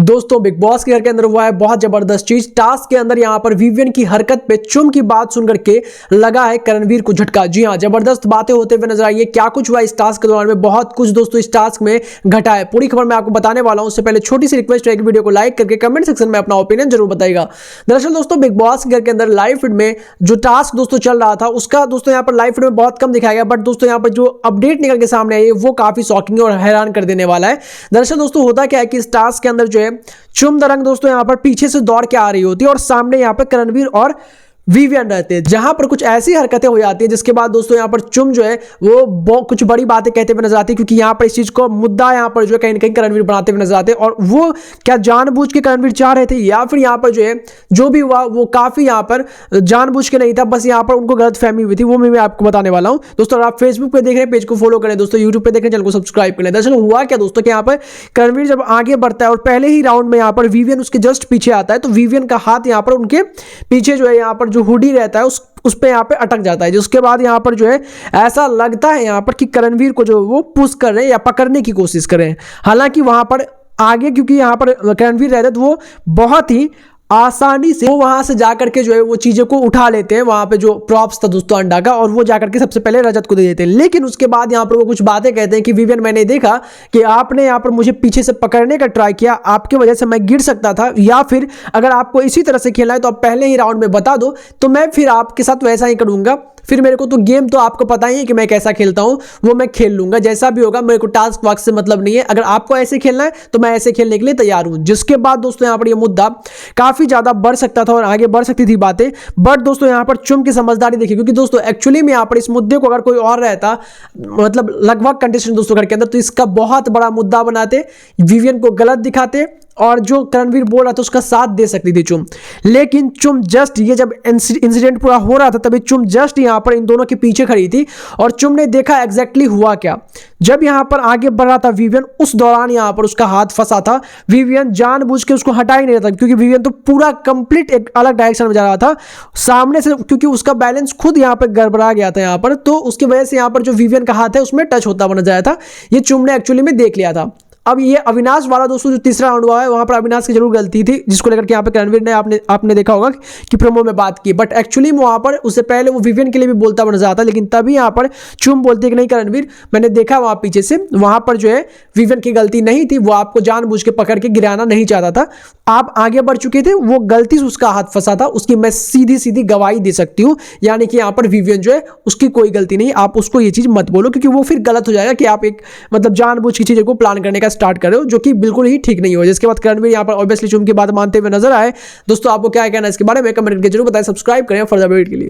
दोस्तों big boss के घर के अंदर हुआ है बहुत जबरदस्त चीज। टास्क के अंदर यहाँ पर विवियन की हरकत पे चुम की बात सुनकर के लगा है करणवीर को झटका। जी हाँ, जबरदस्त बातें होते हुए नजर आई है। क्या कुछ हुआ इस टास्क के दौरान में, बहुत कुछ दोस्तों इस टास्क में घटा है, पूरी खबर मैं आपको बताने वाला हूं। उससे पहले छोटी सी रिक्वेस्ट है कि वीडियो को लाइक करके कमेंट सेक्शन में अपना ओपिनियन जरूर बताएगा। दरअसल दोस्तों बिग बॉस के घर के अंदर लाइव फीड में जो टास्क दोस्तों चल रहा था उसका दोस्तों यहाँ पर लाइव फीड में बहुत कम दिखाया गया, बट दोस्तों यहाँ पर जो अपडेट निकल के सामने आई है वो काफी शॉकिंग और हैरान कर देने वाला है। दरअसल दोस्तों होता क्या है कि इस टास्क के अंदर जो है चुम दरंग दोस्तों यहां पर पीछे से दौड़ के आ रही होती है और सामने यहां पर करणवीर और विवियन रहते हैं, जहां पर कुछ ऐसी हरकतें हो जाती है जिसके बाद दोस्तों यहां पर चुम जो है वो कुछ बड़ी बातें कहते हुए नजर आती है, क्योंकि यहां पर इस चीज को मुद्दा यहां पर जो है कहीं ना कहीं करणवीर बनाते हुए नजर आते हैं। और वो क्या जानबूझ के करणवीर चाह रहे थे या फिर यहां पर जो है जो भी हुआ वो काफी यहां पर जानबूझ के नहीं था, बस यहां पर उनको गलत फहमी हुई थी, वो मैं आपको बताने वाला हूं। दोस्तों आप फेसबुक पे देख रहे हैं पेज को फॉलो करें, दोस्तों यूट्यूब पे देख रहे हैं चैनल को सब्सक्राइब करें। दरअसल हुआ क्या दोस्तों कि यहाँ पर करणवीर जब आगे बढ़ता है और पहले ही राउंड में यहाँ पर विवियन उसके जस्ट पीछे आता है, तो विवियन का हाथ यहाँ पर उनके पीछे जो है यहाँ पर जो हुडी रहता है उस पे यहाँ पे अटक जाता है, जिसके बाद यहाँ पर जो है ऐसा लगता है यहाँ पर कि करणवीर को जो वो पुश कर रहे हैं या पकड़ने की कोशिश कर रहे हैं। हालांकि वहां पर आगे क्योंकि यहाँ पर करणवीर रहते तो वो बहुत ही आसानी से वो वहां से जाकर के जो है वो चीजों को उठा लेते हैं, वहां पे जो प्रॉप्स था दोस्तों अंडा का, और वो जाकर के सबसे पहले रजत को दे देते हैं। लेकिन उसके बाद यहाँ पर वो कुछ बातें कहते हैं कि विवियन मैंने देखा कि आपने यहाँ पर मुझे पीछे से पकड़ने का ट्राई किया, आपकी वजह से मैं गिर सकता था, या फिर अगर आपको इसी तरह से खेलना है तो आप पहले ही राउंड में बता दो तो मैं फिर आपके साथ वैसा ही करूंगा। फिर मेरे को तो गेम तो आपको पता ही है कि मैं कैसा खेलता हूं, वो मैं खेल लूंगा, जैसा भी होगा मेरे को टास्क वास्क से मतलब नहीं है, अगर आपको ऐसे खेलना है तो मैं ऐसे खेलने के लिए तैयार हूं। जिसके बाद दोस्तों यहां पर ये मुद्दा काफी ज्यादा बढ़ सकता था और आगे बढ़ सकती थी बातें, बट दोस्तों यहां पर चुम की समझदारी देखिए, क्योंकि दोस्तों एक्चुअली में यहां पर इस मुद्दे को अगर कोई और रहता, मतलब लगभग कंटेस्टेंट दोस्तों घर के अंदर, तो इसका बहुत बड़ा मुद्दा बनाते, विवियन को गलत दिखाते और जो करणवीर बोल रहा था उसका साथ दे सकती थी चुम। लेकिन चुम जस्ट ये जब इंसिडेंट पूरा हो रहा था तभी चुम जस्ट यहां पर इन दोनों के पीछे खड़ी थी और चुम ने देखा एग्जैक्टली हुआ क्या। जब यहां पर आगे बढ़ रहा था विवियन, उस दौरान यहां पर उसका हाथ फंसा था। विवियन जानबूझ के उसको हटा ही नहीं रहा था, क्योंकि विवियन तो पूरा कंप्लीट एक अलग डायरेक्शन में जा रहा था सामने से, क्योंकि उसका बैलेंस खुद यहां पर गड़बड़ा गया था यहां पर, तो उसकी वजह से यहां पर जो विवियन का हाथ है उसमें टच होता हुआ नजर आया था। ये चुम ने एक्चुअली में देख लिया था। अब ये अविनाश वाला दोस्तों जो तीसरा राउंड हुआ है वहां पर अविनाश की जरूर गलती थी, जिसको लेकर के यहाँ पे करणवीर ने आपने देखा होगा कि प्रोमो में बात की, बट एक्चुअली वहां पर उससे पहले वो विवियन के लिए भी बोलता हुआ नजर आता, लेकिन तभी यहाँ पर चुम बोलती है कि नहीं करणवीर मैंने देखा वहां पीछे से, वहां पर जो है विवियन की गलती नहीं थी, वो आपको जानबूझ के पकड़ के गिराना नहीं चाहता था, आप आगे बढ़ चुके थे, वो गलती से उसका हाथ फंसा था, उसकी मैं सीधी सीधी गवाही दे सकती हूँ। यानी कि यहाँ पर विवियन जो है उसकी कोई गलती नहीं, आप उसको ये चीज मत बोलो, क्योंकि वो फिर गलत हो जाएगा कि आप एक मतलब जानबूझ की चीजों को प्लान करने का स्टार्ट कर रहे हो, जो कि बिल्कुल ही ठीक नहीं हो। जिसके बाद करणवीर यहाँ पर ऑब्वियसली चुम की बात मानते हुए नजर आए। दोस्तों आपको क्या कहना है इसके बारे में कमेंट करके जरूर बताएं, सब्सक्राइब करें फर्दर अपडेट के लिए।